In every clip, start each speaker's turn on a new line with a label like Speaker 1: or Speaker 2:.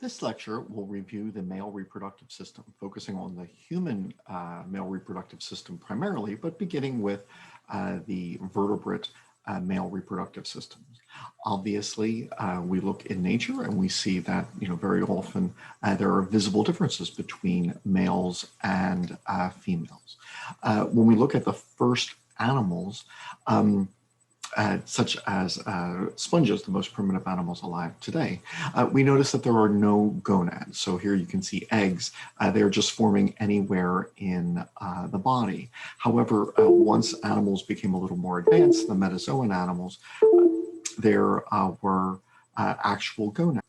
Speaker 1: This lecture will review the male reproductive system, focusing on the human male reproductive system primarily, but beginning with the vertebrate male reproductive systems. Obviously, we look in nature and we see that very often there are visible differences between males and females. When we look at the first animals, such as sponges, the most primitive animals alive today, we notice that there are no gonads. So here you can see eggs. They're just forming anywhere in the body. However, once animals became a little more advanced, the metazoan animals, there were actual gonads.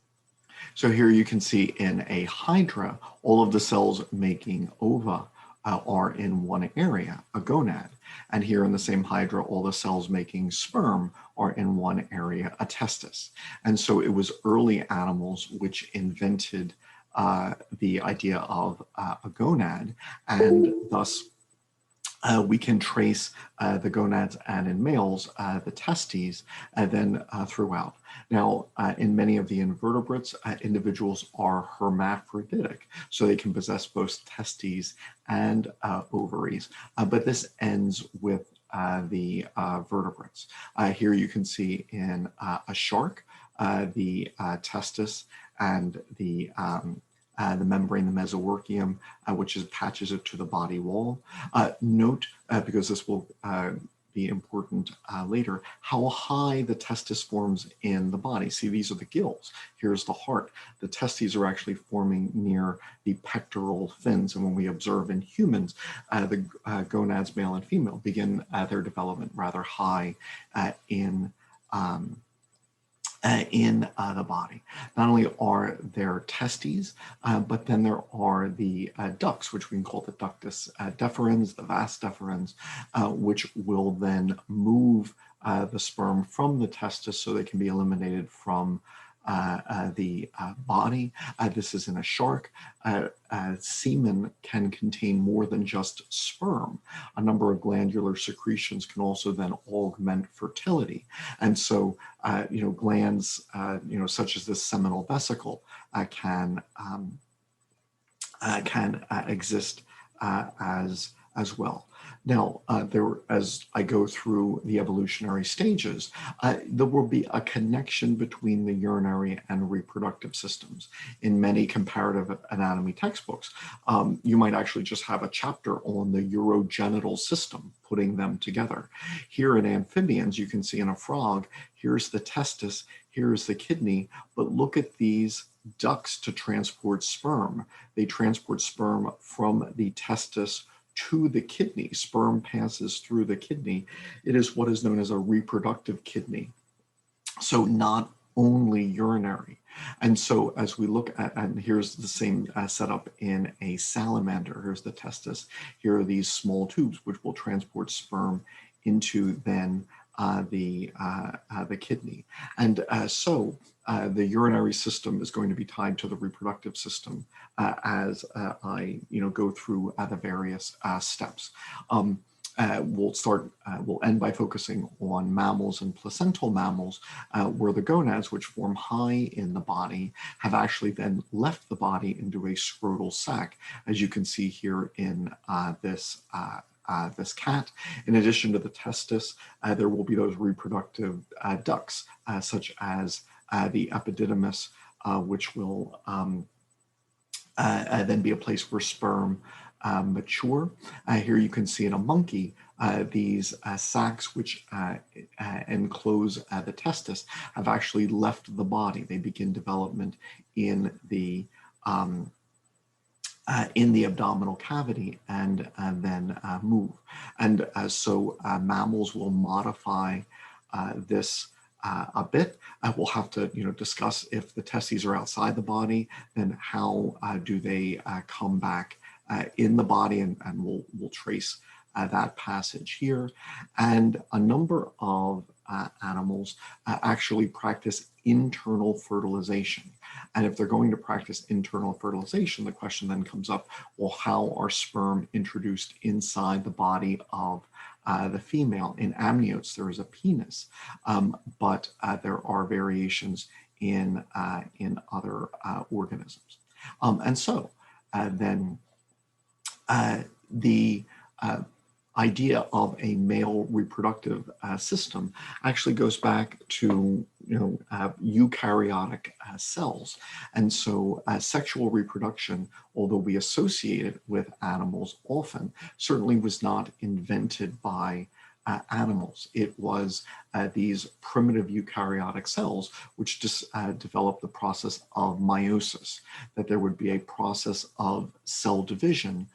Speaker 1: So here you can see in a hydra, all of the cells making ova are in one area, a gonad. And here in the same hydra, all the cells making sperm are in one area, a testis. And so it was early animals which invented the idea of a gonad, and thus we can trace the gonads and in males, the testes, and then throughout. Now, in many of the invertebrates, individuals are hermaphroditic, so they can possess both testes and ovaries, but this ends with the vertebrates. Here you can see in a shark, the testis and the membrane, the mesoworchium, which attaches it to the body wall. Note, because this will be important later, how high the testis forms in the body. See, these are the gills. Here's the heart. The testes are actually forming near the pectoral fins. And when we observe in humans, the gonads, male and female, begin their development rather high in the body. Not only are there testes, but then there are the ducts, which we can call the Ductus Deferens, the Vas Deferens, which will then move the sperm from the testis so they can be eliminated from the body. This is in a shark. Semen can contain more than just sperm. A number of glandular secretions can also then augment fertility. And so, glands, such as the seminal vesicle can exist as well. Now, as I go through the evolutionary stages, there will be a connection between the urinary and reproductive systems. In many comparative anatomy textbooks, you might actually just have a chapter on the urogenital system, putting them together. Here in amphibians, you can see in a frog, here's the testis, here's the kidney, but look at these ducts to transport sperm. They transport sperm from the testis to the kidney. Sperm passes through the kidney. It is what is known as a reproductive kidney. So not only urinary. And so as we look at, and here's the same setup in a salamander. Here's the testis. Here are these small tubes which will transport sperm into then the kidney. And so the urinary system is going to be tied to the reproductive system as I go through the various steps. We'll end by focusing on mammals and placental mammals, where the gonads, which form high in the body, have actually then left the body into a scrotal sac, as you can see here in this cat. In addition to the testis, there will be those reproductive ducts, such as the epididymis, which will then be a place where sperm mature. Here you can see in a monkey, these sacs which enclose the testis have actually left the body. They begin development in the abdominal cavity and then move. And so mammals will modify this a bit. We'll have to discuss if the testes are outside the body, then how do they come back in the body, and we'll trace that passage here. And a number of animals actually practice internal fertilization. And if they're going to practice internal fertilization, the question then comes up, well, how are sperm introduced inside the body of the female? In amniotes, there is a penis, but there are variations in other organisms. And so then the idea of a male reproductive system actually goes back to eukaryotic cells. And so sexual reproduction, although we associate it with animals often, certainly was not invented by animals. It was these primitive eukaryotic cells which just developed the process of meiosis, that there would be a process of cell division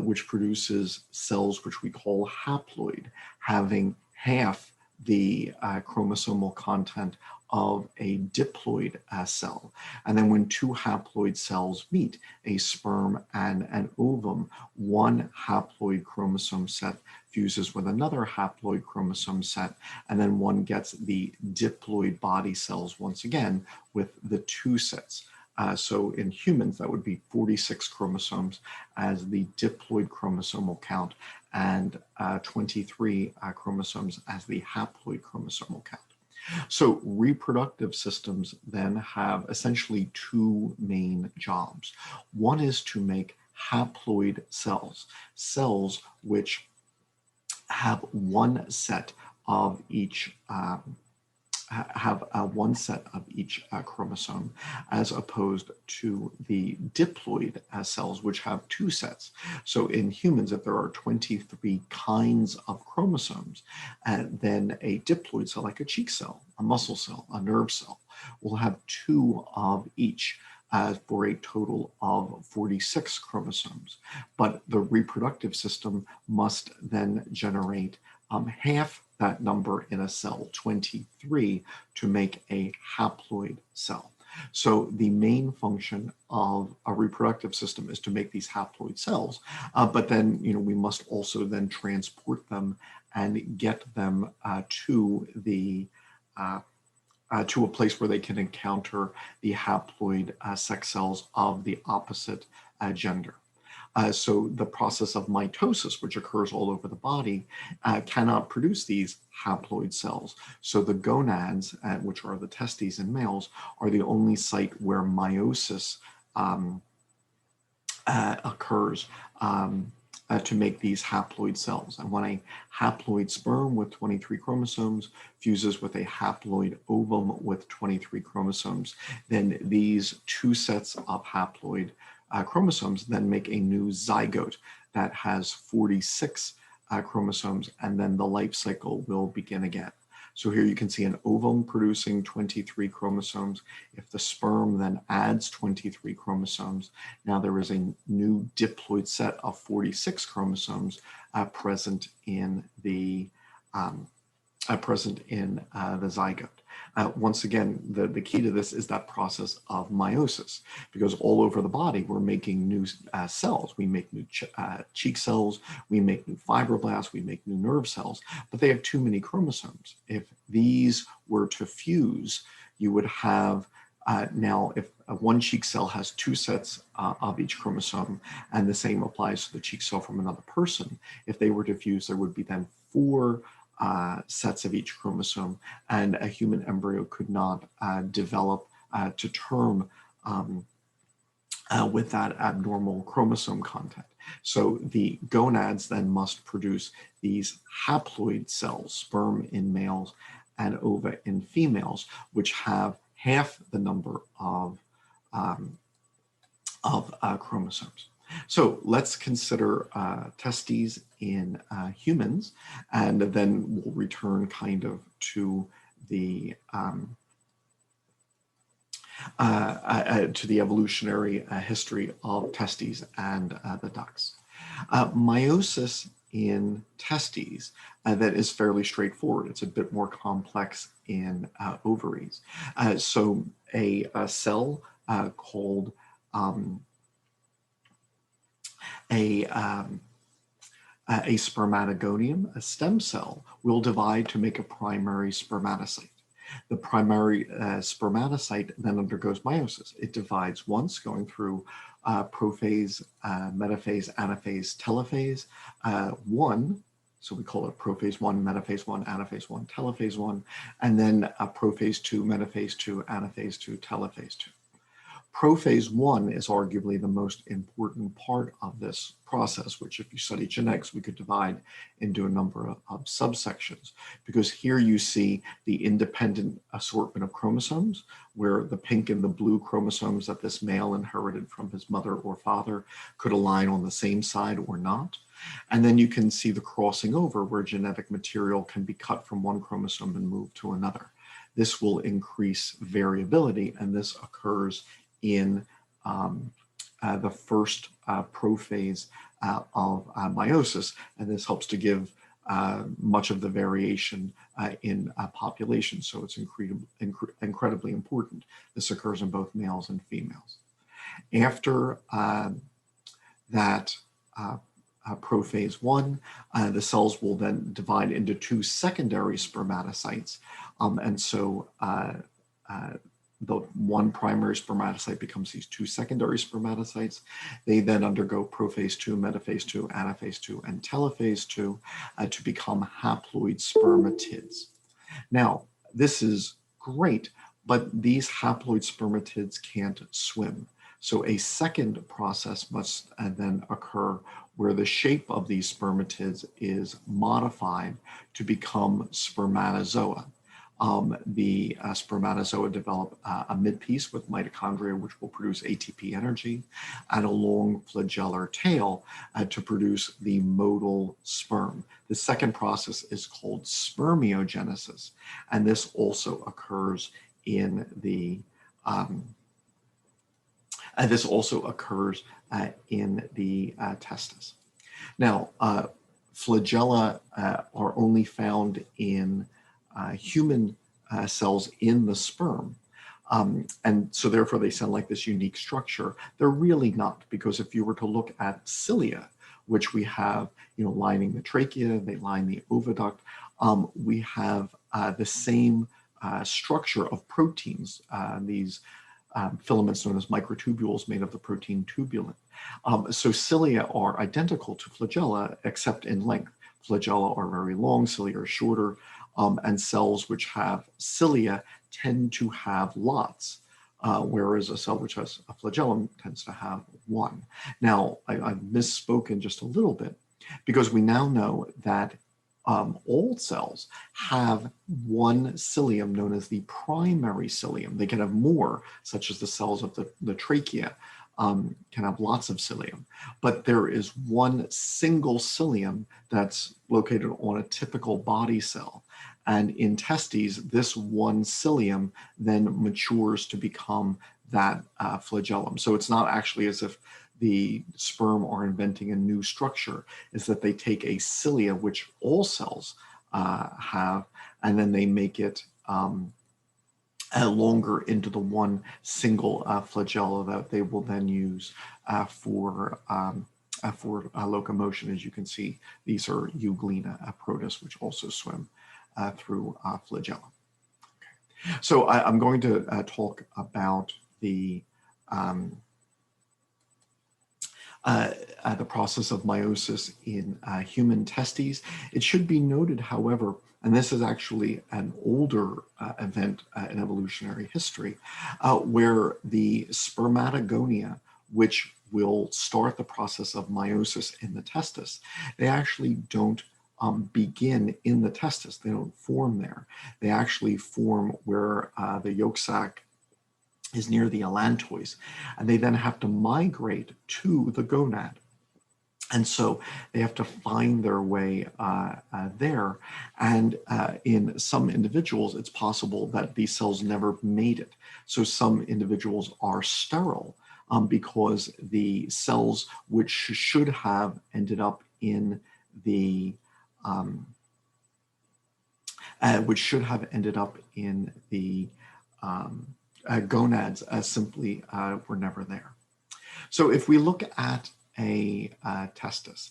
Speaker 1: which produces cells which we call haploid, having half the chromosomal content of a diploid cell. And then when two haploid cells meet, a sperm and an ovum, one haploid chromosome set fuses with another haploid chromosome set, and then one gets the diploid body cells once again with the two sets. So in humans, that would be 46 chromosomes as the diploid chromosomal count, and 23 chromosomes as the haploid chromosomal count. So reproductive systems then have essentially two main jobs. One is to make haploid cells, cells which have one set of each one set of each chromosome, as opposed to the diploid cells, which have two sets. So in humans, if there are 23 kinds of chromosomes, then a diploid cell, like a cheek cell, a muscle cell, a nerve cell, will have two of each for a total of 46 chromosomes. But the reproductive system must then generate half that number in a cell, 23, to make a haploid cell. So the main function of a reproductive system is to make these haploid cells, but then we must also then transport them and get them to the to a place where they can encounter the haploid sex cells of the opposite gender. So the process of mitosis, which occurs all over the body, cannot produce these haploid cells. So the gonads, which are the testes in males, are the only site where meiosis occurs to make these haploid cells. And when a haploid sperm with 23 chromosomes fuses with a haploid ovum with 23 chromosomes, then these two sets of haploid chromosomes then make a new zygote that has 46 chromosomes, and then the life cycle will begin again. So here you can see an ovum producing 23 chromosomes. If the sperm then adds 23 chromosomes, now there is a new diploid set of 46 chromosomes present in the zygote. Once again, the key to this is that process of meiosis, because all over the body we're making new cells. We make new cheek cells, we make new fibroblasts, we make new nerve cells, but they have too many chromosomes. If these were to fuse, you would have now, if one cheek cell has two sets of each chromosome, and the same applies to the cheek cell from another person, if they were to fuse, there would be then four sets of each chromosome, and a human embryo could not develop to term with that abnormal chromosome content. So the gonads then must produce these haploid cells, sperm in males and ova in females, which have half the number of chromosomes. So let's consider testes in humans, and then we'll return kind of to the evolutionary history of testes and the ducts. Meiosis in testes that is fairly straightforward. It's a bit more complex in ovaries. So a cell called a spermatogonium, a stem cell, will divide to make a primary spermatocyte. The primary spermatocyte then undergoes meiosis. It divides once, going through prophase, metaphase, anaphase, telophase. One So we call it prophase 1, metaphase 1, anaphase 1, telophase 1, and then prophase 2, metaphase 2, anaphase 2, telophase 2. Prophase 1 is arguably the most important part of this process, which if you study genetics, we could divide into a number of subsections, because here you see the independent assortment of chromosomes, where the pink and the blue chromosomes that this male inherited from his mother or father could align on the same side or not. And then you can see the crossing over, where genetic material can be cut from one chromosome and moved to another. This will increase variability, and this occurs in the first prophase of meiosis, and this helps to give much of the variation in population, so it's incredibly important. This occurs in both males and females. After that prophase 1, the cells will then divide into 2 secondary spermatocytes, and so the one primary spermatocyte becomes these 2 secondary spermatocytes. They then undergo prophase 2, metaphase 2, anaphase 2, and telophase 2 to become haploid spermatids. Now, this is great, but these haploid spermatids can't swim. So a second process must then occur where the shape of these spermatids is modified to become spermatozoa. The spermatozoa develop a midpiece with mitochondria, which will produce ATP energy, and a long flagellar tail to produce the motile sperm. The second process is called spermiogenesis, and this also occurs in the testis. Now, flagella are only found in human cells in the sperm. And so therefore they sound like this unique structure. They're really not, because if you were to look at cilia, which we have, lining the trachea, they line the oviduct, we have the same structure of proteins, these filaments known as microtubules made of the protein tubulin. So cilia are identical to flagella, except in length. Flagella are very long, cilia are shorter, and cells which have cilia tend to have lots, whereas a cell which has a flagellum tends to have one. Now, I've misspoken just a little bit, because we now know that all cells have one cilium known as the primary cilium. They can have more, such as the cells of the trachea can have lots of cilium, but there is one single cilium that's located on a typical body cell. And in testes, this one cilium then matures to become that flagellum. So it's not actually as if the sperm are inventing a new structure, is that they take a cilia, which all cells have, and then they make it longer into the one single flagella that they will then use for locomotion. As you can see, these are euglena protists, which also swim through flagella. Okay. So I'm going to talk about the process of meiosis in human testes. It should be noted, however, and this is actually an older event in evolutionary history, where the spermatogonia, which will start the process of meiosis in the testis, they actually don't begin in the testis. They don't form there. They actually form where the yolk sac is near the allantois, and they then have to migrate to the gonad. And so they have to find their way there. And in some individuals, it's possible that these cells never made it. So some individuals are sterile because the cells which should have ended up in the gonads simply were never there. So if we look at a testis,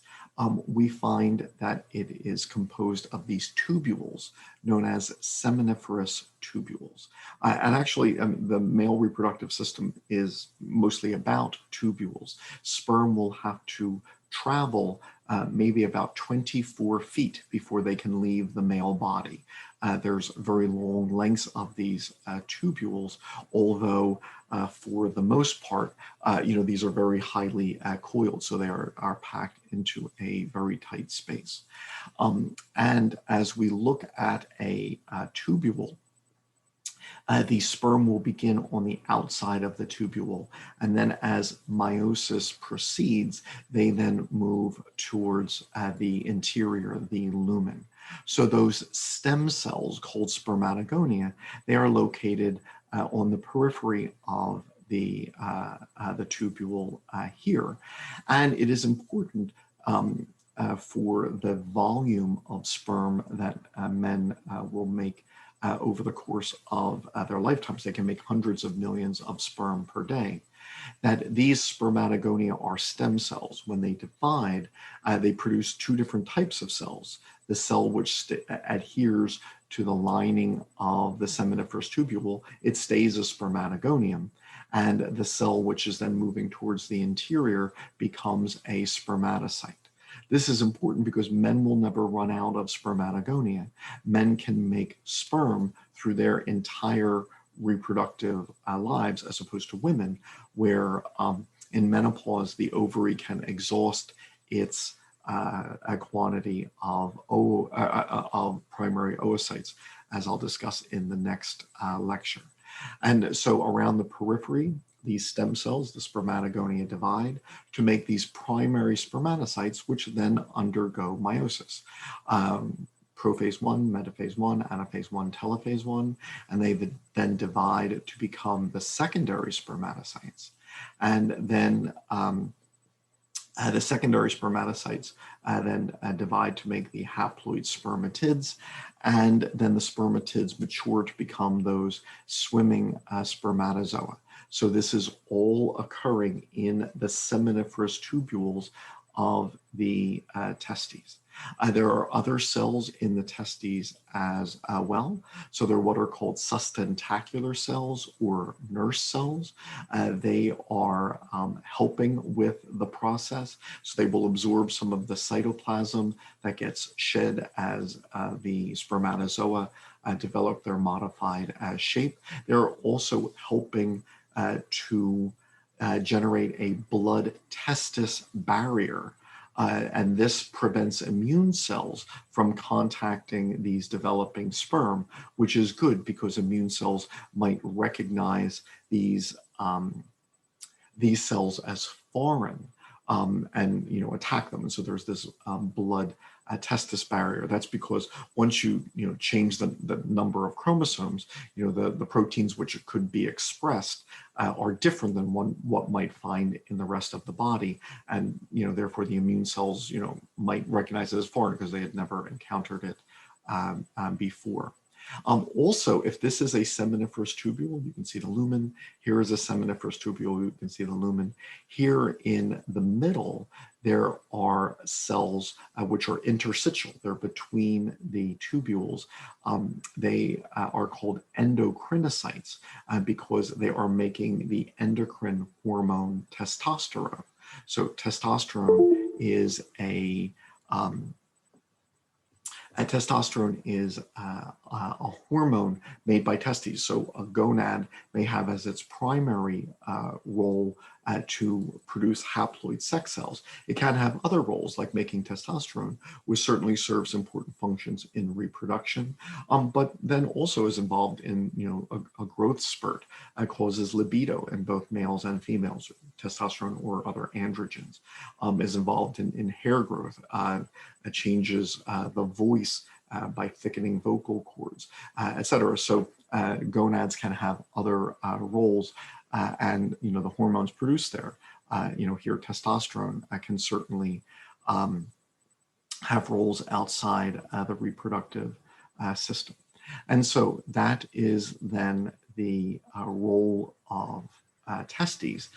Speaker 1: we find that it is composed of these tubules known as seminiferous tubules. And actually, the male reproductive system is mostly about tubules. Sperm will have to travel maybe about 24 feet before they can leave the male body. There's very long lengths of these tubules, although for the most part, these are very highly coiled, so they are packed into a very tight space. And as we look at a tubule, the sperm will begin on the outside of the tubule, and then as meiosis proceeds, they then move towards the interior, the lumen. So those stem cells called spermatogonia, they are located on the periphery of the tubule here, and it is important for the volume of sperm that men will make over the course of their lifetimes. They can make hundreds of millions of sperm per day. That these spermatogonia are stem cells. When they divide, they produce two different types of cells. The cell which adheres to the lining of the seminiferous tubule, it stays a spermatogonium. And the cell which is then moving towards the interior becomes a spermatocyte. This is important because men will never run out of spermatogonia. Men can make sperm through their entire reproductive lives, as opposed to women, where in menopause, the ovary can exhaust its a quantity of primary oocytes, as I'll discuss in the next lecture. And so around the periphery, these stem cells, the spermatogonia, divide to make these primary spermatocytes, which then undergo meiosis. Prophase 1, metaphase 1, anaphase 1, telophase 1, and they then divide to become the secondary spermatocytes. And then the secondary spermatocytes then divide to make the haploid spermatids, and then the spermatids mature to become those swimming spermatozoa. So this is all occurring in the seminiferous tubules of the testes. There are other cells in the testes as well. So they're what are called sustentacular cells or nurse cells. They are helping with the process. So they will absorb some of the cytoplasm that gets shed as the spermatozoa develop their modified shape. They're also helping to generate a blood testis barrier. And this prevents immune cells from contacting these developing sperm, which is good because immune cells might recognize these cells as foreign and attack them. And so there's this blood testis barrier. That's because once you change the number of chromosomes, the proteins which could be expressed are different than what might find in the rest of the body, and therefore the immune cells might recognize it as foreign because they had never encountered it before. Also, if this is a seminiferous tubule, you can see the lumen. Here is a seminiferous tubule, you can see the lumen. Here in the middle, there are cells which are interstitial. They're between the tubules. They are called endocrinocytes because they are making the endocrine hormone testosterone. So testosterone is testosterone is a hormone made by testes. So a gonad may have as its primary role to produce haploid sex cells. It can have other roles like making testosterone, which certainly serves important functions in reproduction, but then also is involved in a growth spurt, causes libido in both males and females. Testosterone or other androgens is involved in hair growth. It changes the voice by thickening vocal cords, etc. So gonads can have other roles, and the hormones produced there. Here testosterone can certainly have roles outside the reproductive system, and so that is then the role of testes,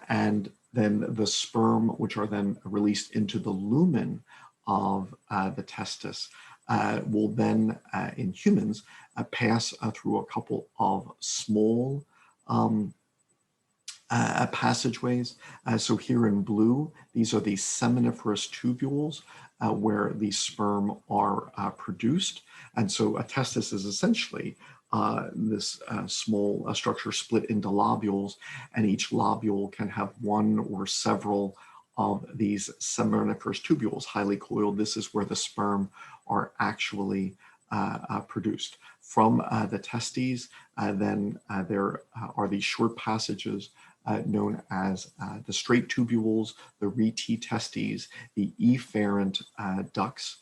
Speaker 1: and then the sperm, which are then released into the lumen of the testis, will then, in humans, pass through a couple of small passageways. So here in blue, these are the seminiferous tubules where the sperm are produced. And so a testis is essentially this small structure split into lobules, and each lobule can have one or several of these seminiferous tubules, highly coiled. This is where the sperm are actually produced. From the testes, then there are these short passages known as the straight tubules, the rete testes, the efferent ducts,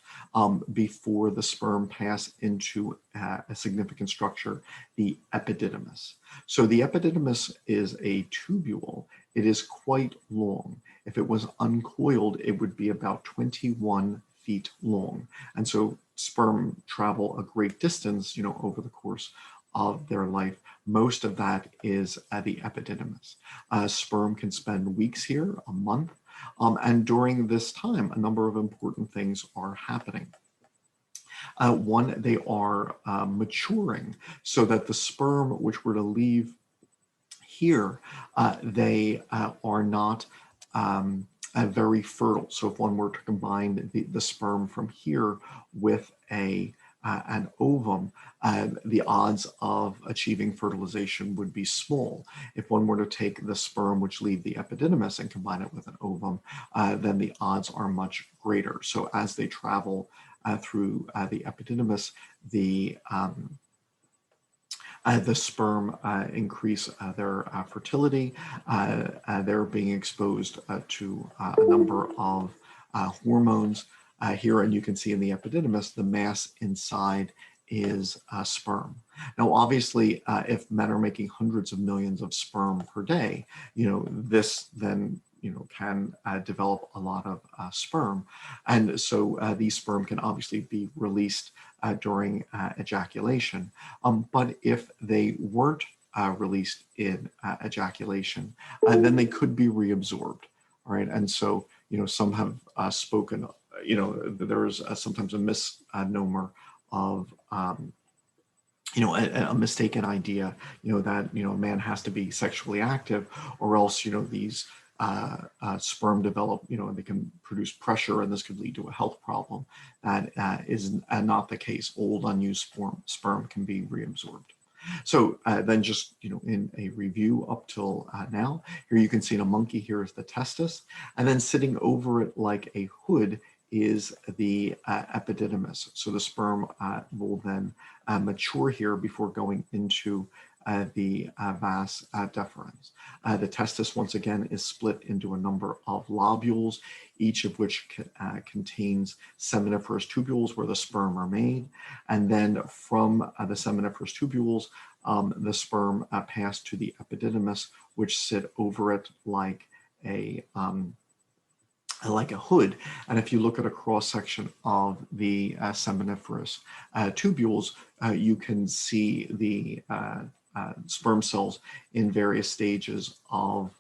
Speaker 1: before the sperm pass into a significant structure, the epididymis. So the epididymis is a tubule. It is quite long. If it was uncoiled, it would be about 21 feet long. And so sperm travel a great distance, over the course of their life. Most of that is the epididymis. Sperm can spend weeks here, a month, and during this time, a number of important things are happening. One, they are maturing, so that the sperm which were to leave here, they are not very fertile. So if one were to combine the sperm from here with an ovum, the odds of achieving fertilization would be small. If one were to take the sperm which leave the epididymis and combine it with an ovum, then the odds are much greater. So as they travel through the epididymis, the sperm increase their fertility. They're being exposed to a number of hormones here, and you can see in the epididymis, the mass inside is sperm. Now, obviously, if men are making hundreds of millions of sperm per day, this then can develop a lot of sperm. And so these sperm can obviously be released during ejaculation. But if they weren't released in ejaculation, then they could be reabsorbed. All right. And so, some have spoken, there's sometimes a misnomer of, a mistaken idea, that, a man has to be sexually active, or else, these sperm develop, and they can produce pressure, and this could lead to a health problem. That is not the case. Old unused sperm can be reabsorbed. So then just, in a review up till now, here you can see in a monkey, here is the testis, and then sitting over it like a hood is the epididymis. So the sperm will then mature here before going into the Vas Deferens. The testis, once again, is split into a number of lobules, each of which contains seminiferous tubules where the sperm are made. And then from the seminiferous tubules, the sperm pass to the epididymis, which sit over it like a hood. And if you look at a cross section of the seminiferous tubules, you can see the sperm cells in various stages of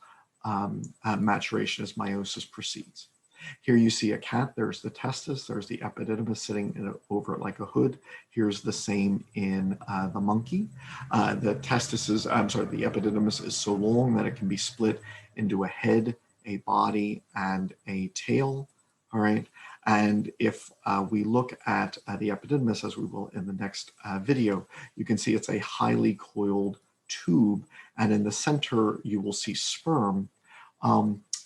Speaker 1: maturation as meiosis proceeds. Here you see a cat. There's the testis. There's the epididymis sitting over it like a hood. Here's the same in the monkey. The epididymis is so long that it can be split into a head, a body, and a tail. All right. And if we look at the epididymis, as we will in the next video, you can see it's a highly coiled tube. And in the center, you will see sperm.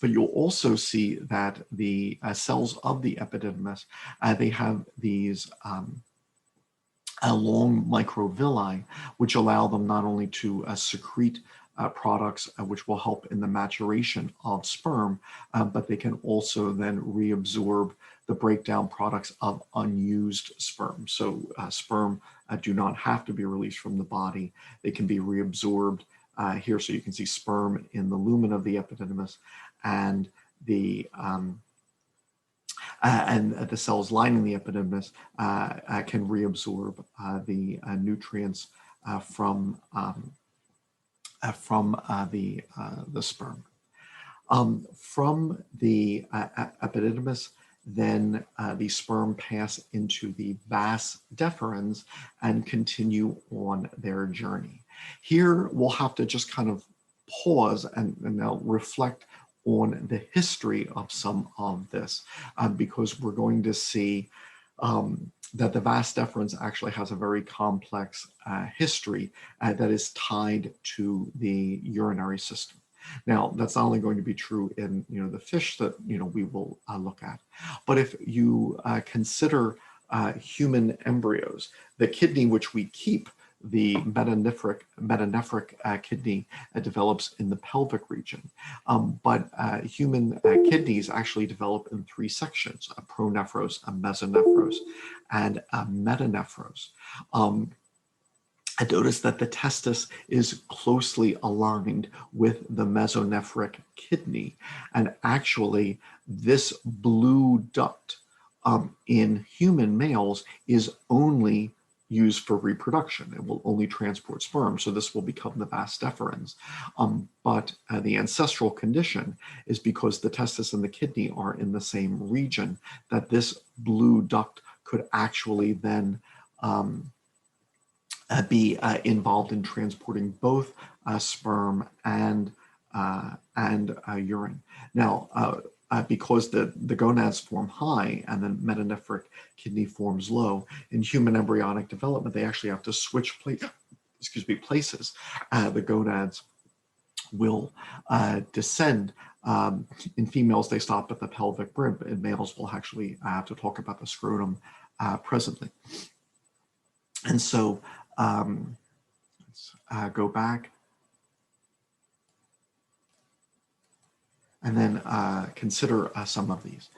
Speaker 1: But you'll also see that the cells of the epididymis, they have these long microvilli, which allow them not only to secrete products which will help in the maturation of sperm, but they can also then reabsorb the breakdown products of unused sperm. So sperm do not have to be released from the body. They can be reabsorbed here. So you can see sperm in the lumen of the epididymis, and the cells lining the epididymis can reabsorb the nutrients from the sperm. From the epididymis, then the sperm pass into the Vas Deferens and continue on their journey. Here, we'll have to just kind of pause and now reflect on the history of some of this, because we're going to see that the Vas Deferens actually has a very complex history that is tied to the urinary system. Now, that's not only going to be true in the fish that we will look at, but if you consider human embryos, the kidney which we keep, the metanephric kidney, develops in the pelvic region. But human kidneys actually develop in three sections: a pronephros, a mesonephros, and a metanephros. I noticed that the testis is closely aligned with the mesonephric kidney. And actually, this blue duct in human males is only used for reproduction. It will only transport sperm, so this will become the Vas Deferens. But the ancestral condition is because the testis and the kidney are in the same region, that this blue duct could actually then be involved in transporting both sperm and urine. Now, because the gonads form high and the metanephric kidney forms low, in human embryonic development, they actually have to switch places. The gonads will descend. In females, they stop at the pelvic brim. In males, we'll actually have to talk about the scrotum presently. And so let's go back. And then consider some of these.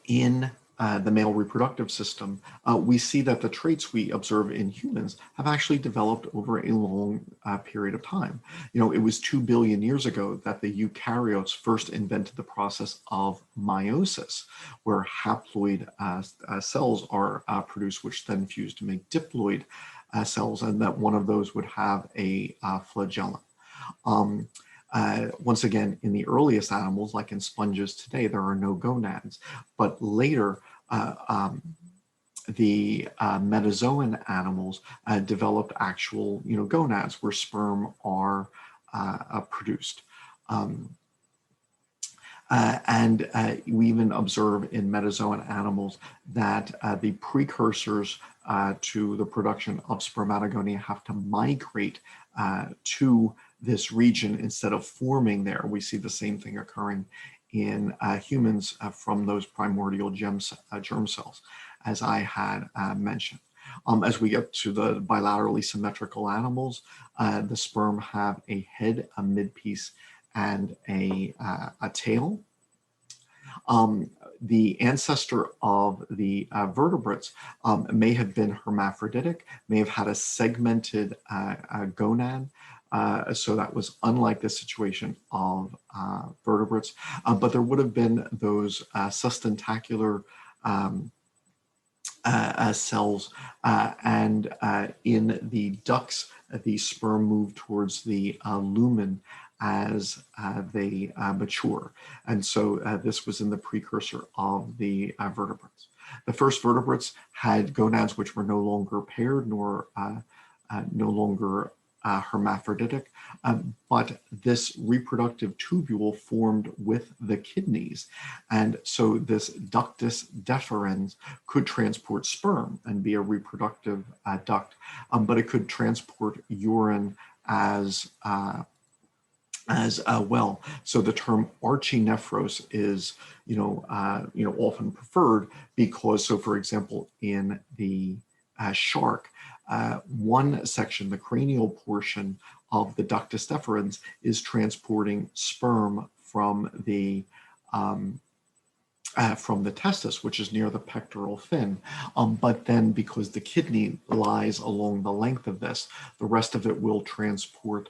Speaker 1: In the male reproductive system, we see that the traits we observe in humans have actually developed over a long period of time. It was 2 billion years ago that the eukaryotes first invented the process of meiosis, where haploid cells are produced, which then fuse to make diploid cells, and that one of those would have a flagella. Once again, in the earliest animals, like in sponges today, there are no gonads. But later, the metazoan animals developed actual, gonads where sperm are produced. And we even observe in metazoan animals that the precursors to the production of spermatogonia have to migrate to this region instead of forming there. We see the same thing occurring in humans from those primordial germ cells, as I had mentioned. As we get to the bilaterally symmetrical animals, the sperm have a head, a midpiece, and a tail. The ancestor of the vertebrates may have been hermaphroditic, may have had a segmented gonad. So that was unlike the situation of vertebrates, but there would have been those sustentacular cells, and in the ducts, the sperm move towards the lumen as they mature. And so this was in the precursor of the vertebrates. The first vertebrates had gonads which were no longer paired nor no longer hermaphroditic, but this reproductive tubule formed with the kidneys. And so this Ductus Deferens could transport sperm and be a reproductive duct, but it could transport urine as well. So the term archinephros is, often preferred because, so for example, in the shark, one section, the cranial portion of the Ductus Deferens, is transporting sperm from the testis, which is near the pectoral fin. But then because the kidney lies along the length of this, the rest of it will transport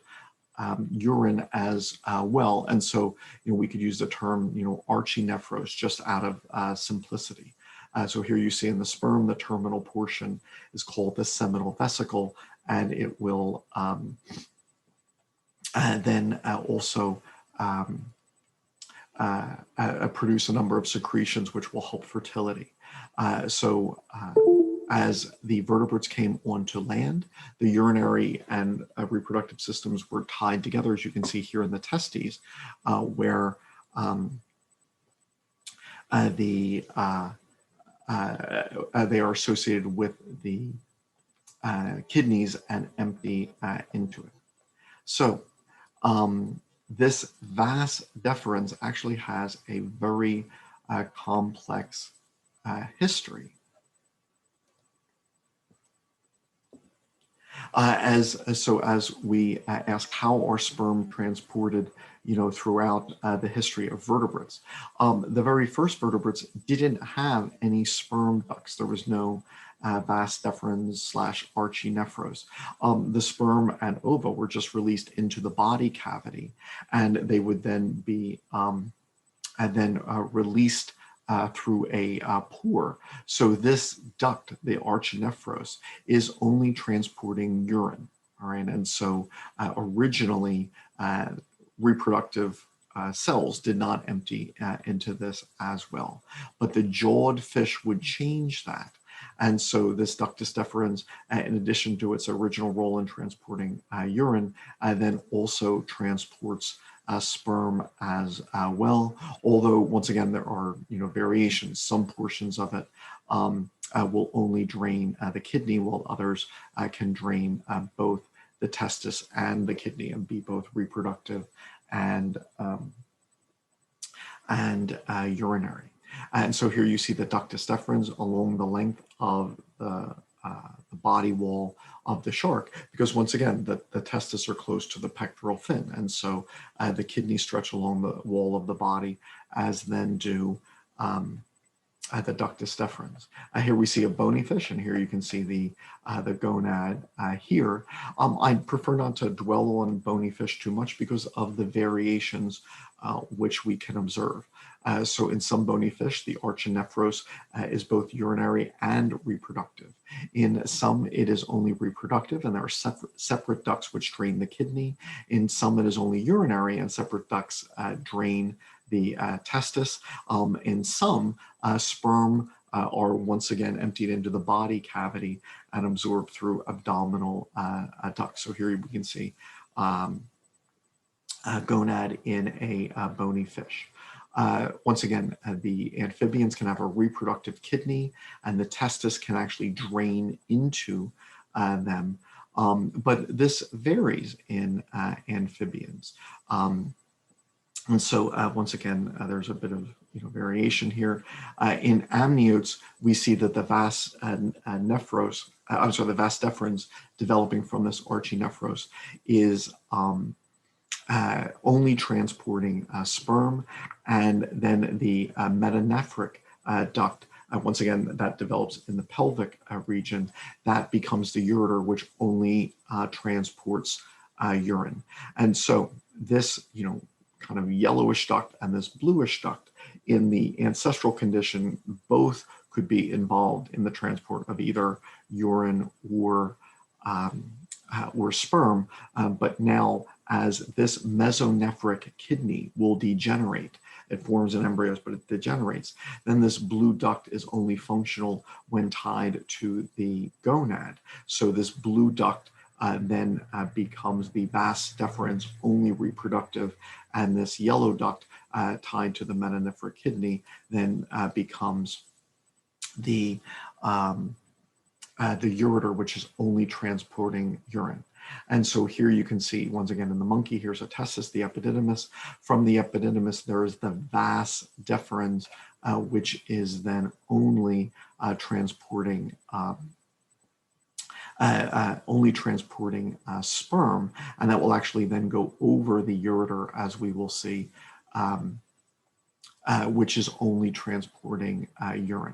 Speaker 1: urine as well. And so, we could use the term, archinephros just out of simplicity. So here you see in the sperm, the terminal portion is called the seminal vesicle, and it will then also produce a number of secretions which will help fertility. as the vertebrates came onto land, the urinary and reproductive systems were tied together, as you can see here in the testes, where they are associated with the kidneys and empty into it. So this Vas Deferens actually has a very complex history. As we ask, how are sperm transported, throughout the history of vertebrates? The very first vertebrates didn't have any sperm ducts. There was no Vas Deferens / Archinephros. The sperm and ova were just released into the body cavity, and they would then be released through a pore. So this duct, the Archinephros, is only transporting urine. All right, and so originally reproductive cells did not empty into this as well, but the jawed fish would change that. And so this Ductus Deferens, in addition to its original role in transporting urine, then also transports sperm as well. Although once again, there are variations. Some portions of it will only drain the kidney, while others can drain both the testis and the kidney and be both reproductive and urinary. And so here you see the Ductus Deferens along the length of the body wall of the shark, because once again, the testis are close to the pectoral fin. And so the kidneys stretch along the wall of the body, as then do the Ductus Deferens. Here we see a bony fish, and here you can see the gonad here. I prefer not to dwell on bony fish too much because of the variations which we can observe. So in some bony fish, the Archinephros is both urinary and reproductive. In some, it is only reproductive, and there are separate ducts which drain the kidney. In some, it is only urinary, and separate ducts drain the testis. In some, sperm are once again emptied into the body cavity and absorbed through abdominal ducts. So here we can see gonad in a bony fish. Once again, the amphibians can have a reproductive kidney, and the testis can actually drain into them. But this varies in amphibians. And so once again, there's a bit of variation here. In amniotes, we see that the Vas Deferens developing from this Archinephros is only transporting sperm, and then the metanephric duct, once again, that develops in the pelvic region, that becomes the ureter, which only transports urine. And so this, kind of yellowish duct and this bluish duct in the ancestral condition, both could be involved in the transport of either urine or sperm, but now as this mesonephric kidney will degenerate, it forms in embryos, but it degenerates, then this blue duct is only functional when tied to the gonad. So this blue duct then becomes the Vas Deferens, only reproductive, and this yellow duct tied to the metanephric kidney then becomes the ureter, which is only transporting urine. And so here you can see, once again, in the monkey, here's a testis, the epididymis. From the epididymis, there is the Vas Deferens, which is then only transporting sperm, and that will actually then go over the ureter, as we will see, which is only transporting urine.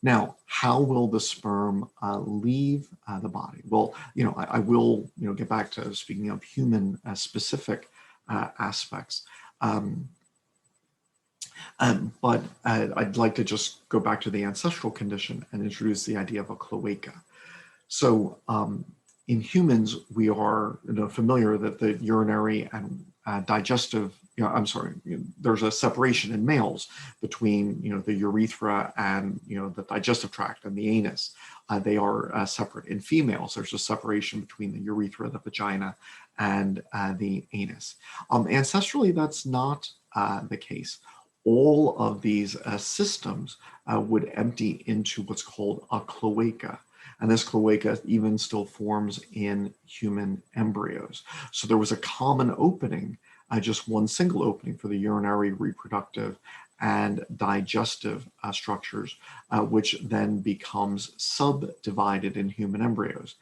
Speaker 1: Now, how will the sperm leave the body? Well, I will, get back to speaking of human specific aspects. But I'd like to just go back to the ancestral condition and introduce the idea of a cloaca. So in humans, we are familiar that the urinary and digestive I'm sorry, there's a separation in males between, the urethra and, the digestive tract and the anus. They are separate. In females, there's a separation between the urethra, the vagina, and the anus. Ancestrally, that's not the case. All of these systems would empty into what's called a cloaca. And this cloaca even still forms in human embryos. So there was a common opening, just one single opening for the urinary, reproductive, and digestive structures, which then becomes subdivided in human embryos.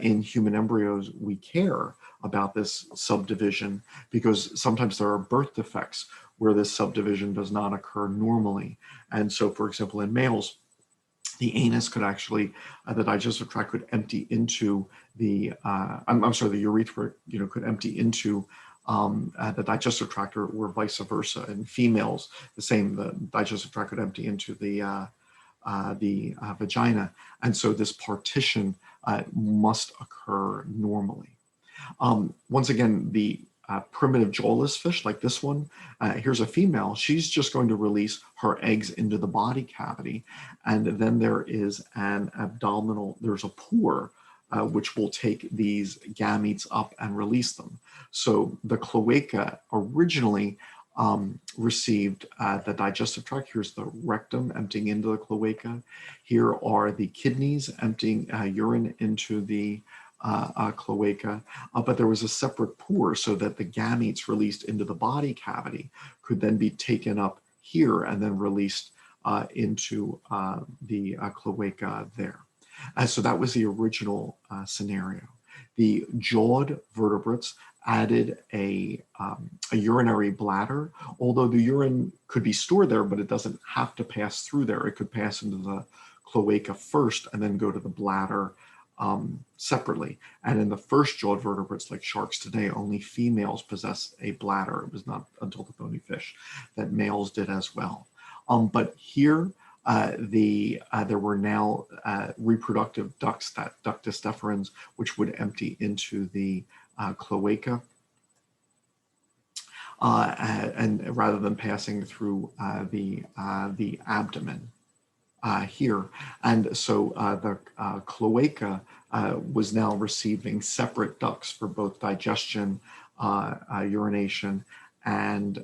Speaker 1: In human embryos, we care about this subdivision because sometimes there are birth defects where this subdivision does not occur normally. And so, for example, in males, the anus could actually, the digestive tract could empty into the, the urethra, could empty into the digestive tract, or vice versa. In females, the same, the digestive tract could empty into the vagina. And so this partition must occur normally. Once again, the primitive jawless fish like this one, here's a female, she's just going to release her eggs into the body cavity. And then there is an abdominal, there's a pore which will take these gametes up and release them. So the cloaca originally received the digestive tract. Here's the rectum emptying into the cloaca. Here are the kidneys emptying urine into the cloaca, but there was a separate pore so that the gametes released into the body cavity could then be taken up here and then released into the cloaca there. So that was the original scenario. The jawed vertebrates added a urinary bladder, although the urine could be stored there, but it doesn't have to pass through there. It could pass into the cloaca first and then go to the bladder separately. And in the first jawed vertebrates, like sharks today, only females possess a bladder. It was not until the bony fish that males did as well. But here, there were now reproductive ducts, that Ductus Deferens, which would empty into the cloaca, and rather than passing through the abdomen. Here. And so the cloaca was now receiving separate ducts for both digestion, urination, and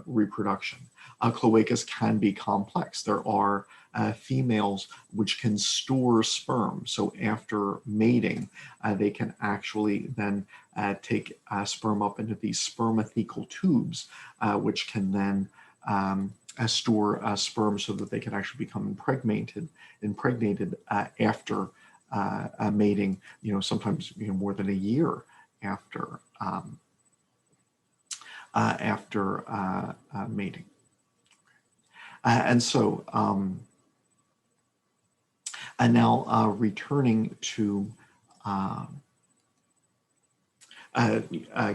Speaker 1: reproduction. Cloacas can be complex. There are females which can store sperm. So after mating, they can actually then take sperm up into these spermathecal tubes, which can then store sperm so that they can actually become impregnated after mating, sometimes more than a year after mating. And so, and now returning to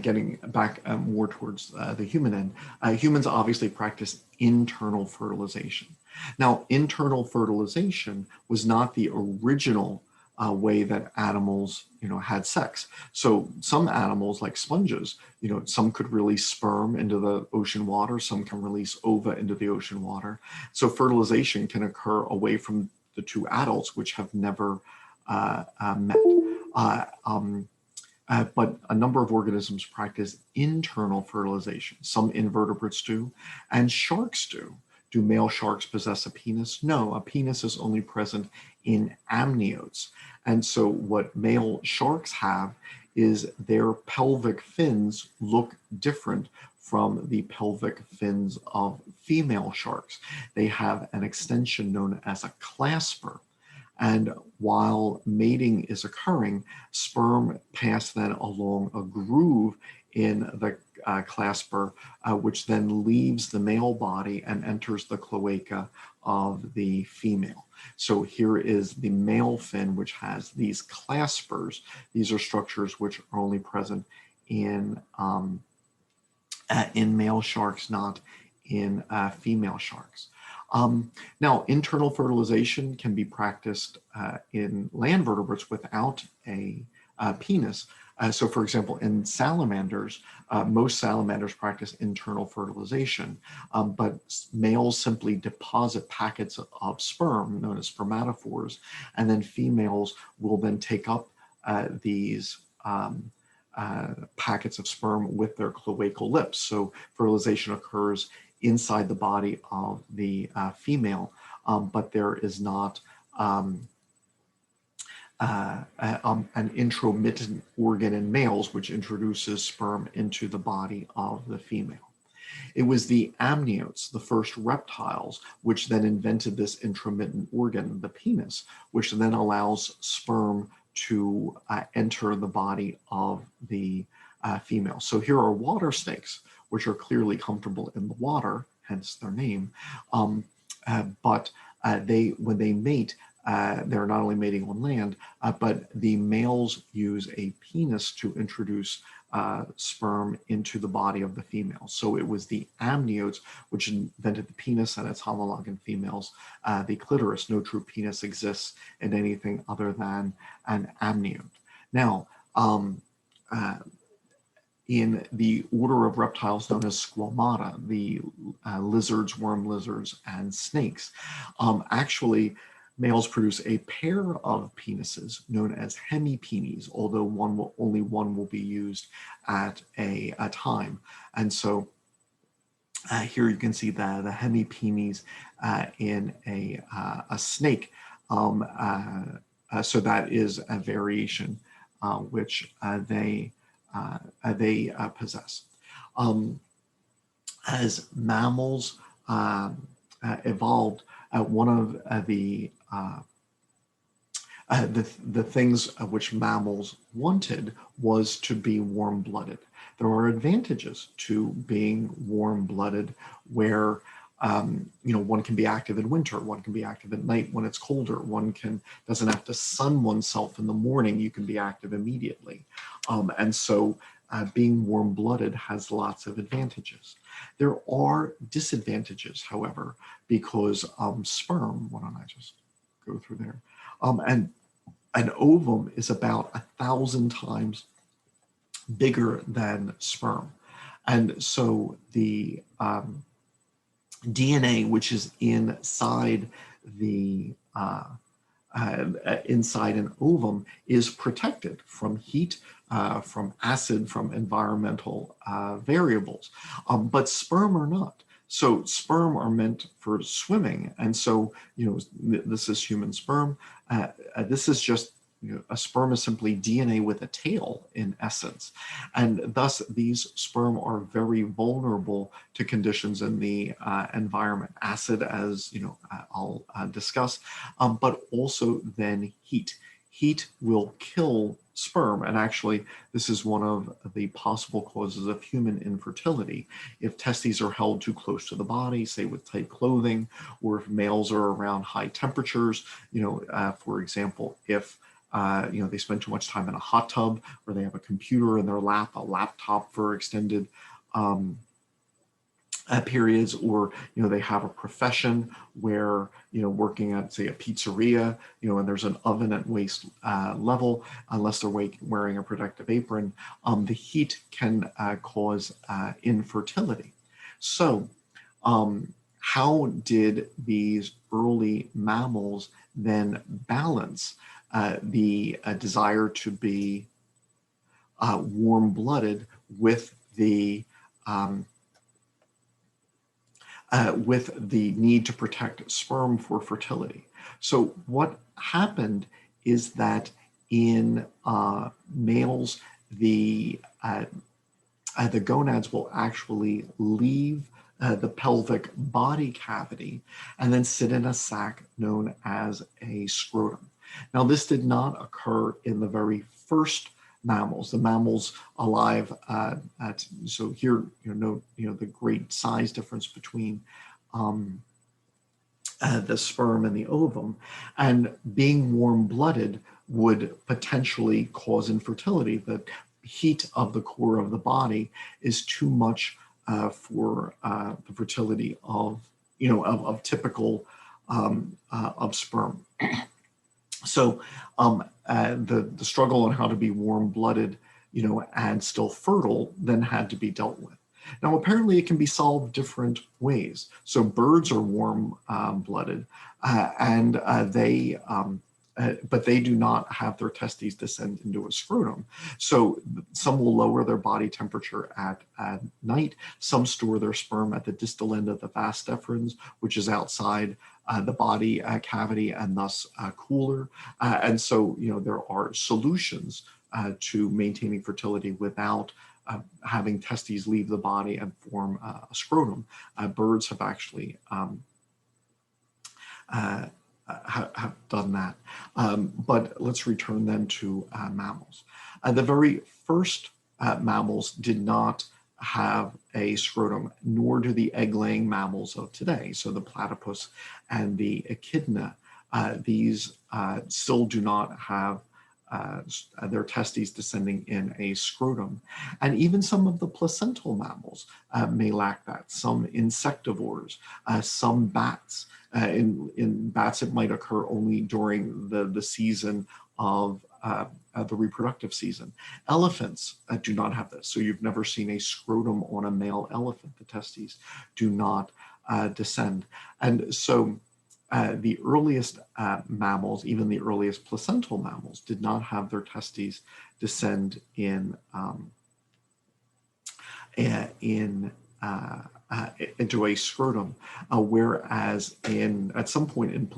Speaker 1: getting back more towards the human end, humans obviously practice internal fertilization. Now, internal fertilization was not the original way that animals, had sex. So some animals, like sponges, some could release sperm into the ocean water, some can release ova into the ocean water. So fertilization can occur away from the two adults, which have never met. But a number of organisms practice internal fertilization. Some invertebrates do, and sharks do. Do male sharks possess a penis? No, a penis is only present in amniotes. And so what male sharks have is their pelvic fins look different from the pelvic fins of female sharks. They have an extension known as a clasper. And while mating is occurring, sperm pass then along a groove in the clasper, which then leaves the male body and enters the cloaca of the female. So here is the male fin, which has these claspers. These are structures which are only present in male sharks, not in female sharks. Now, internal fertilization can be practiced in land vertebrates without a penis, So for example, in salamanders, most salamanders practice internal fertilization, but males simply deposit packets of sperm, known as spermatophores, and then females will then take up these packets of sperm with their cloacal lips. So fertilization occurs inside the body of the female, but there is not an intromittent organ in males, which introduces sperm into the body of the female. It was the amniotes, the first reptiles, which then invented this intromittent organ, the penis, which then allows sperm to enter the body of the female. So here are water snakes, which are clearly comfortable in the water, hence their name. But when they mate, they're not only mating on land, but the males use a penis to introduce sperm into the body of the female. So it was the amniotes which invented the penis and its homologue in females, the clitoris. No true penis exists in anything other than an amniote. Now, in the order of reptiles known as squamata, the lizards, worm lizards, and snakes, actually, males produce a pair of penises known as Hemi Penis, although only one will be used at a time. And so here you can see the Hemi Penis in a snake. So that is a variation which they possess. As mammals evolved, one of the things which mammals wanted was to be warm-blooded. There are advantages to being warm-blooded, where one can be active in winter, one can be active at night when it's colder, doesn't have to sun oneself in the morning, you can be active immediately. And so being warm-blooded has lots of advantages. There are disadvantages, however, because sperm, why don't I just go through there, and an ovum is about 1,000 times bigger than sperm. And so the DNA, which is inside inside an ovum, is protected from heat, from acid, from environmental variables, but sperm are not. So sperm are meant for swimming, and so this is human sperm. This is just a sperm is simply DNA with a tail in essence, and thus these sperm are very vulnerable to conditions in the environment, acid, as I'll discuss, but also then heat. Heat will kill sperm, and actually this is one of the possible causes of human infertility. If testes are held too close to the body, say with tight clothing, or if males are around high temperatures, for example, if they spend too much time in a hot tub, or they have a computer in their lap, a laptop for extended periods, or they have a profession where working at, say, a pizzeria, and there's an oven at waist level, unless they're wearing a protective apron, the heat can cause infertility. So how did these early mammals then balance the desire to be warm-blooded with the need to protect sperm for fertility? So what happened is that in males, the gonads will actually leave the pelvic body cavity and then sit in a sac known as a scrotum. Now, this did not occur in the very first mammals, the mammals alive so here, note, the great size difference between the sperm and the ovum, and being warm-blooded would potentially cause infertility. The heat of the core of the body is too much for the fertility of typical of sperm. So the struggle on how to be warm-blooded and still fertile, then had to be dealt with. Now, apparently it can be solved different ways. So birds are warm-blooded, but they do not have their testes descend into a scrotum. So some will lower their body temperature at night. Some store their sperm at the distal end of the Vas Deferens, which is outside the body cavity and thus cooler. And so, there are solutions to maintaining fertility without having testes leave the body and form a scrotum. Birds have actually have done that. But let's return then to mammals. The very first mammals did not have a scrotum, nor do the egg-laying mammals of today. So the platypus and the echidna, these still do not have their testes descending in a scrotum. And even some of the placental mammals may lack that. Some insectivores, some bats. In bats, it might occur only during the season of the reproductive season. Elephants do not have this. So you've never seen a scrotum on a male elephant. The testes do not descend. And so the earliest mammals, even the earliest placental mammals, did not have their testes descend into a scrotum, whereas at some point in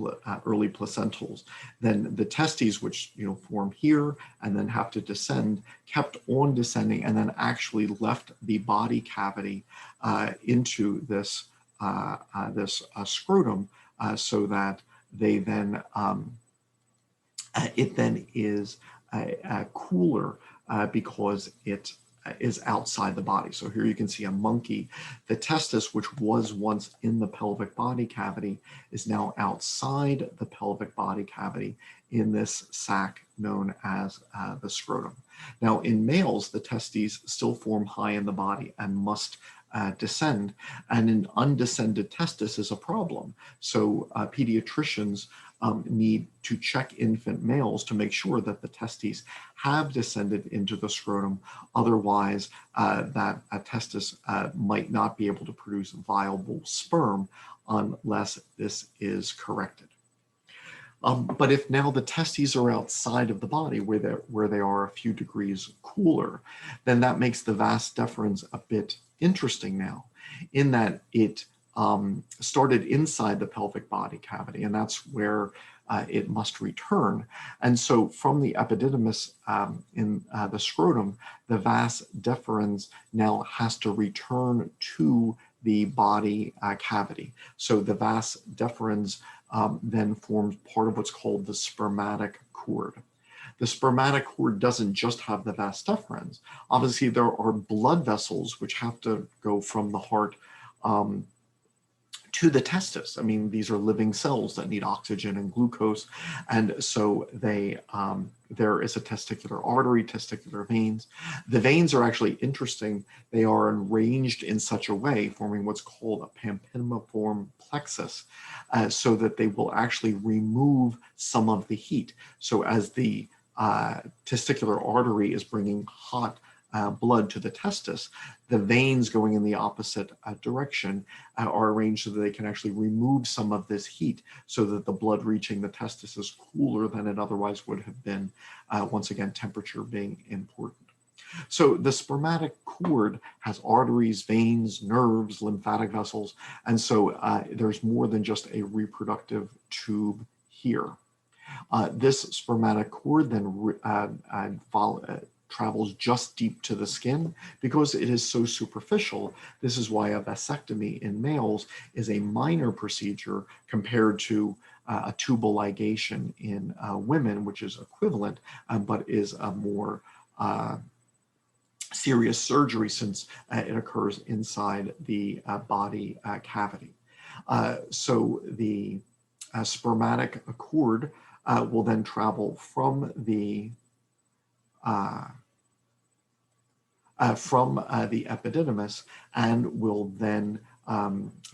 Speaker 1: early placentals, then the testes, which form here and then have to descend, kept on descending and then actually left the body cavity into this scrotum, so that they then it then is cooler because it is outside the body. So here you can see a monkey. The testis, which was once in the pelvic body cavity, is now outside the pelvic body cavity in this sac known as the scrotum. Now, in males, the testes still form high in the body and must descend, and an undescended testis is a problem. So pediatricians need to check infant males to make sure that the testes have descended into the scrotum. Otherwise, that a testis might not be able to produce viable sperm unless this is corrected. But if now the testes are outside of the body where they are a few degrees cooler, then that makes the Vas Deferens a bit interesting now, in that it started inside the pelvic body cavity, and that's where it must return. And so from the epididymis in the scrotum, the Vas Deferens now has to return to the body cavity. So the Vas Deferens then forms part of what's called the spermatic cord. The spermatic cord doesn't just have the Vas Deferens. Obviously, there are blood vessels which have to go from the heart to the testis. I mean, these are living cells that need oxygen and glucose. And so there is a testicular artery, testicular veins. The veins are actually interesting. They are arranged in such a way, forming what's called a pampiniform plexus, so that they will actually remove some of the heat. So as the testicular artery is bringing hot blood to the testis, the veins going in the opposite direction are arranged so that they can actually remove some of this heat, so that the blood reaching the testis is cooler than it otherwise would have been, once again, temperature being important. So the spermatic cord has arteries, veins, nerves, lymphatic vessels, and so there's more than just a reproductive tube here. This spermatic cord then travels just deep to the skin because it is so superficial. This is why a vasectomy in males is a minor procedure compared to a tubal ligation in women, which is equivalent, but is a more serious surgery since it occurs inside the body cavity. So the spermatic cord will then travel from the epididymis and will then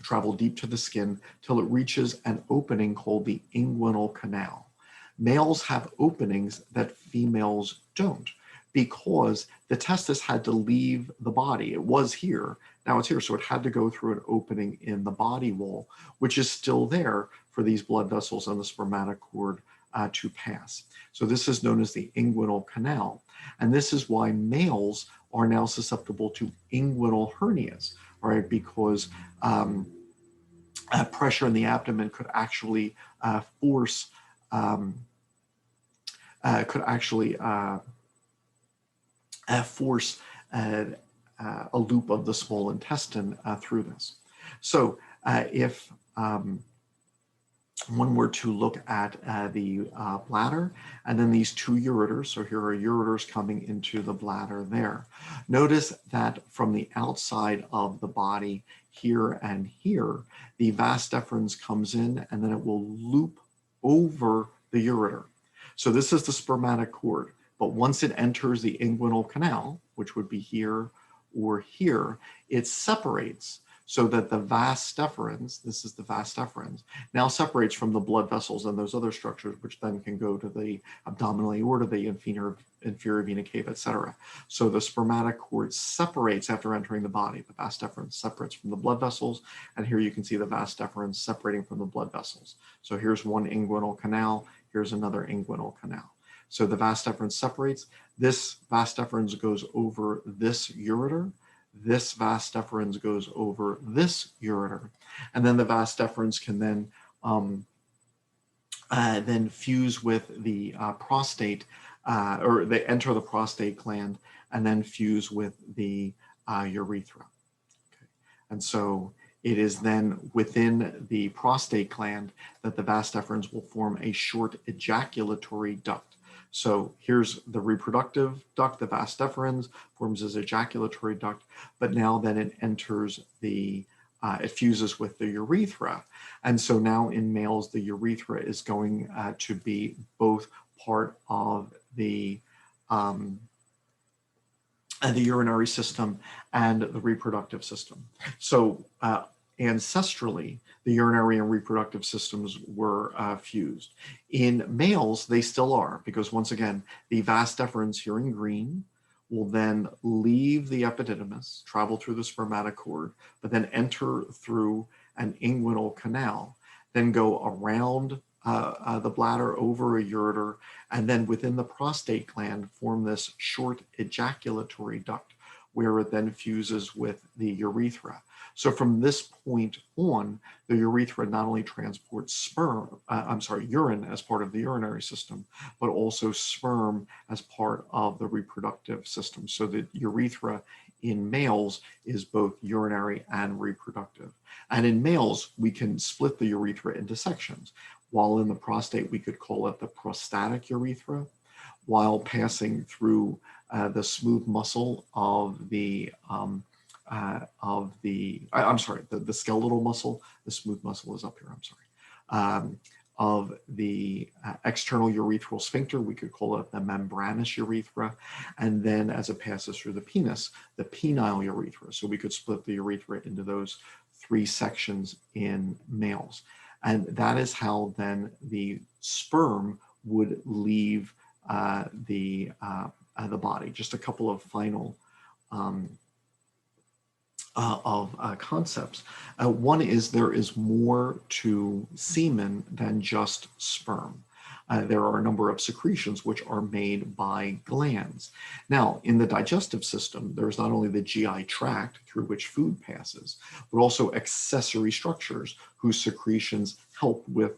Speaker 1: travel deep to the skin till it reaches an opening called the inguinal canal. Males have openings that females don't. because the testis had to leave the body. It was here, now it's here, so it had to go through an opening in the body wall, which is still there for these blood vessels and the spermatic cord to pass. So this is known as the inguinal canal. And this is why males are now susceptible to inguinal hernias, right? Because pressure in the abdomen could actually force a loop of the small intestine through this. So if one were to look at the bladder and then these two ureters, so here are ureters coming into the bladder there. Notice that from the outside of the body here and here, the vas deferens comes in and then it will loop over the ureter. So this is the spermatic cord, but once it enters the inguinal canal, which would be here or here, it separates so that the vas deferens, this is the vas deferens, now separates from the blood vessels and those other structures, which then can go to the abdominal aorta, the inferior vena cava, etc. So the spermatic cord separates after entering the body. The vas deferens separates from the blood vessels, and here you can see the vas deferens separating from the blood vessels. So here's one inguinal canal, here's another inguinal canal. So the vas deferens separates. This vas deferens goes over this ureter. This vas deferens goes over this ureter, and then the vas deferens can then fuse with the prostate, or they enter the prostate gland and then fuse with the urethra. Okay. And so it is then within the prostate gland that the vas deferens will form a short ejaculatory duct. So here's the reproductive duct, the vas deferens forms as ejaculatory duct, but now then it enters the, it fuses with the urethra. And so now in males, the urethra is going to be both part of the urinary system and the reproductive system. So ancestrally, the urinary and reproductive systems were fused. In males, they still are, because once again, the vas deferens here in green will then leave the epididymis, travel through the spermatic cord, but then enter through an inguinal canal, then go around the bladder over a ureter, and then within the prostate gland form this short ejaculatory duct, where it then fuses with the urethra. So from this point on, the urethra not only transports urine as part of the urinary system, but also sperm as part of the reproductive system. So the urethra in males is both urinary and reproductive. And in males, we can split the urethra into sections. While in the prostate, we could call it the prostatic urethra, while passing through the smooth muscle of the the skeletal muscle. The smooth muscle is up here, I'm sorry. Of the external urethral sphincter, we could call it the membranous urethra. And then as it passes through the penis, the penile urethra. So we could split the urethra into those three sections in males. And that is how then the sperm would leave the body. Just a couple of final concepts. One is there is more to semen than just sperm. There are a number of secretions which are made by glands. Now, in the digestive system, there's not only the GI tract through which food passes, but also accessory structures whose secretions help with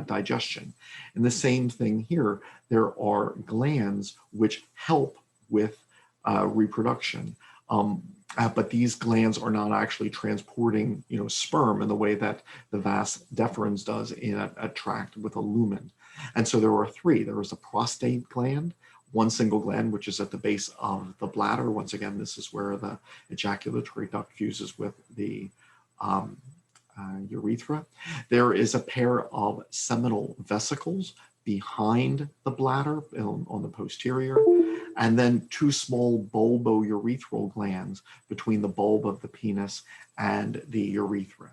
Speaker 1: digestion. And the same thing here, there are glands which help with reproduction. But these glands are not actually transporting, sperm in the way that the vas deferens does in a tract with a lumen. And so there are three. There is a prostate gland, one single gland, which is at the base of the bladder. Once again, this is where the ejaculatory duct fuses with the urethra. There is a pair of seminal vesicles behind the bladder on the posterior, and then two small bulbourethral glands between the bulb of the penis and the urethra.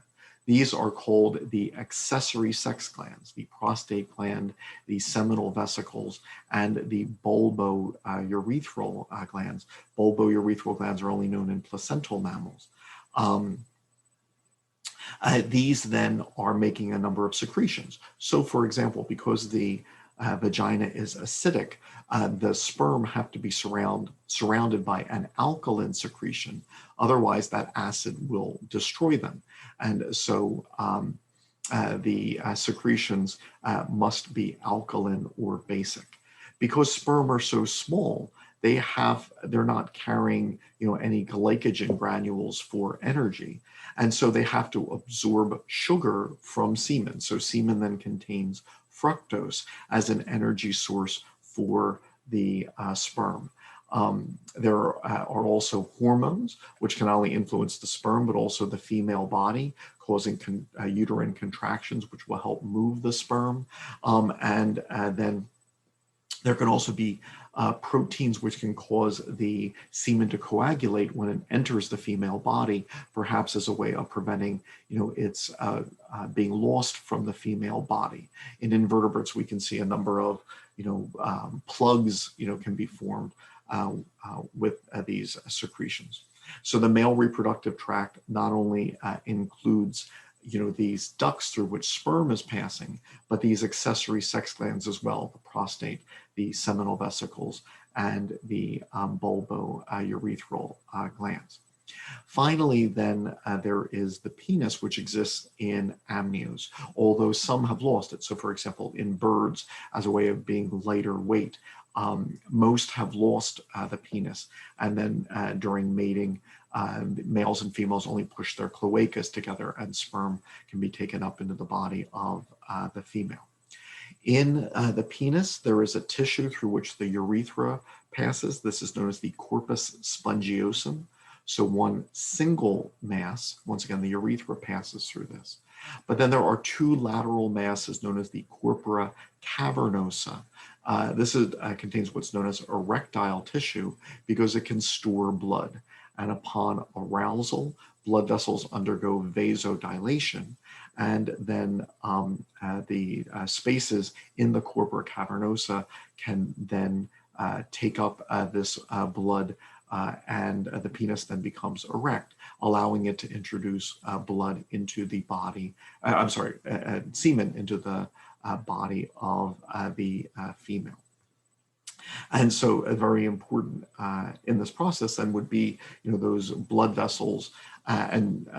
Speaker 1: These are called the accessory sex glands, the prostate gland, the seminal vesicles, and the bulbourethral glands. Bulbourethral glands are only known in placental mammals. These then are making a number of secretions. So for example, because the vagina is acidic, the sperm have to be surrounded by an alkaline secretion. Otherwise, that acid will destroy them. And so the secretions must be alkaline or basic. Because sperm are so small, they're not carrying any glycogen granules for energy. And so they have to absorb sugar from semen. So semen then contains fructose as an energy source for the sperm. There are also hormones, which can not only influence the sperm, but also the female body, causing uterine contractions, which will help move the sperm. And then there can also be proteins which can cause the semen to coagulate when it enters the female body, perhaps as a way of preventing, its being lost from the female body. In invertebrates, we can see a number of, plugs, can be formed with these secretions. So the male reproductive tract not only includes these ducts through which sperm is passing, but these accessory sex glands as well, the prostate, the seminal vesicles, and the bulbourethral glands. Finally, then there is the penis, which exists in amnios, although some have lost it. So for example, in birds, as a way of being lighter weight, most have lost the penis. And then during mating, males and females only push their cloacas together, and sperm can be taken up into the body of the female. In the penis, there is a tissue through which the urethra passes. This is known as the corpus spongiosum. So one single mass, once again, the urethra passes through this. But then there are two lateral masses known as the corpora cavernosa. This contains what's known as erectile tissue because it can store blood. And upon arousal, blood vessels undergo vasodilation, and then the spaces in the corpora cavernosa can then take up this blood, and the penis then becomes erect, allowing it to introduce blood into the body, semen into the body of the female. And so very important in this process then would be, those blood vessels.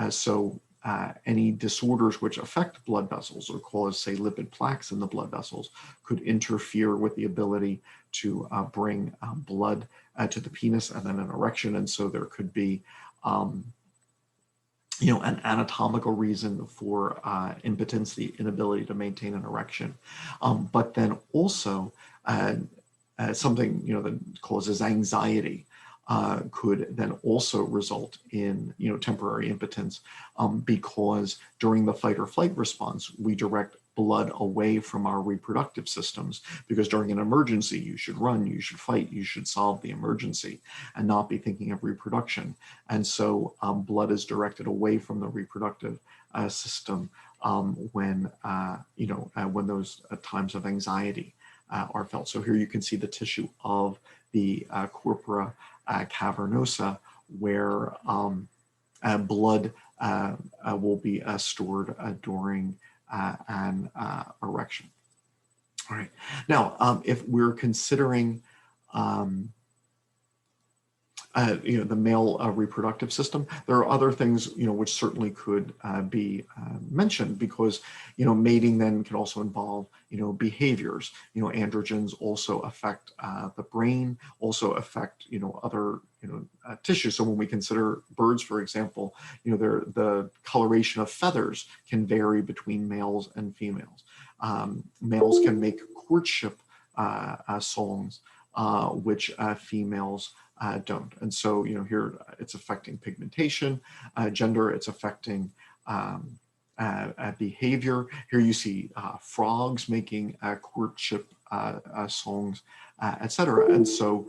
Speaker 1: So any disorders which affect blood vessels or cause, say, lipid plaques in the blood vessels could interfere with the ability to bring blood to the penis and then an erection. And so there could be, an anatomical reason for impotence, the inability to maintain an erection. But then also, something that causes anxiety could then also result in temporary impotence, because during the fight or flight response we direct blood away from our reproductive systems, because during an emergency you should run, you should fight, you should solve the emergency and not be thinking of reproduction. And so blood is directed away from the reproductive system when those times of anxiety are felt. So here you can see the tissue of the corpora cavernosa, where blood will be stored during an erection. All right. Now, if we're considering the male reproductive system, there are other things which certainly could be mentioned, because mating then can also involve behaviors. Androgens also affect the brain, also affect other tissues. So when we consider birds, for example, the coloration of feathers can vary between males and females. Males can make courtship songs, which females don't. And so, here it's affecting pigmentation, gender, it's affecting behavior. Here you see frogs making courtship songs, etc. And so,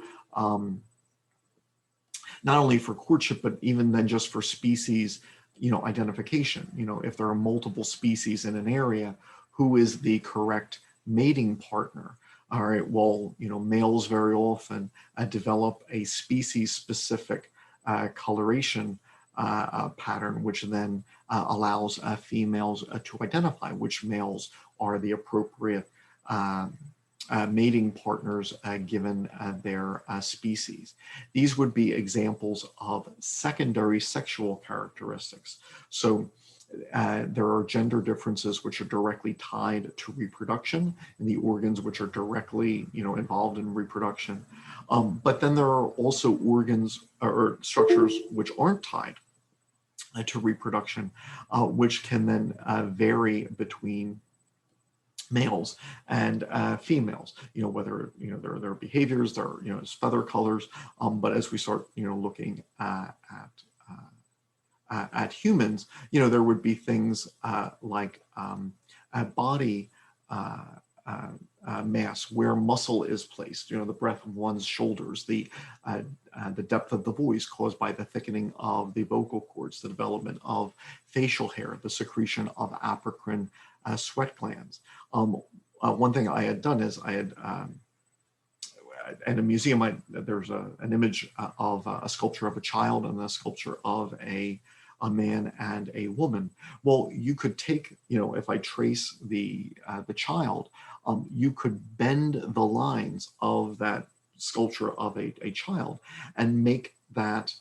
Speaker 1: not only for courtship, but even then just for species, identification. If there are multiple species in an area, who is the correct mating partner? All right, well, males very often develop a species-specific coloration pattern, which then allows females to identify which males are the appropriate mating partners given their species. These would be examples of secondary sexual characteristics. So there are gender differences which are directly tied to reproduction and the organs which are directly involved in reproduction. But then there are also organs or structures which aren't tied to reproduction, which can then vary between males and females, whether their behaviors, their feather colors, but as we start looking at humans, there would be things like body mass, where muscle is placed, the breadth of one's shoulders, the depth of the voice caused by the thickening of the vocal cords, the development of facial hair, the secretion of apocrine sweat glands. One thing I had done is I had, at a museum, there's an image of a sculpture of a child and a sculpture of a man and a woman. Well, you could take, if I trace the child, you could bend the lines of that sculpture of a child and make that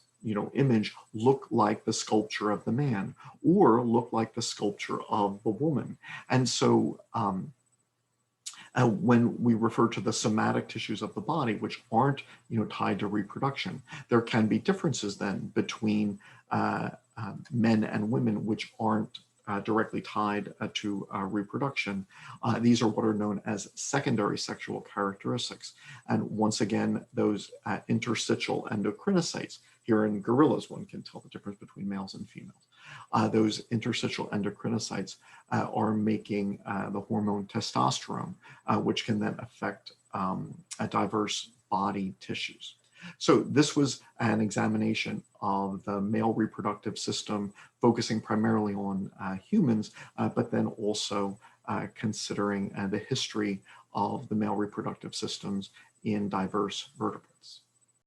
Speaker 1: image look like the sculpture of the man or look like the sculpture of the woman. And so when we refer to the somatic tissues of the body, which aren't tied to reproduction, there can be differences then between men and women which aren't directly tied to reproduction. These are what are known as secondary sexual characteristics. And once again, those interstitial endocrinocytes, here in gorillas, one can tell the difference between males and females. Those interstitial endocrinocytes are making the hormone testosterone, which can then affect diverse body tissues. So this was an examination of the male reproductive system, focusing primarily on humans, but then also considering the history of the male reproductive systems in diverse vertebrates.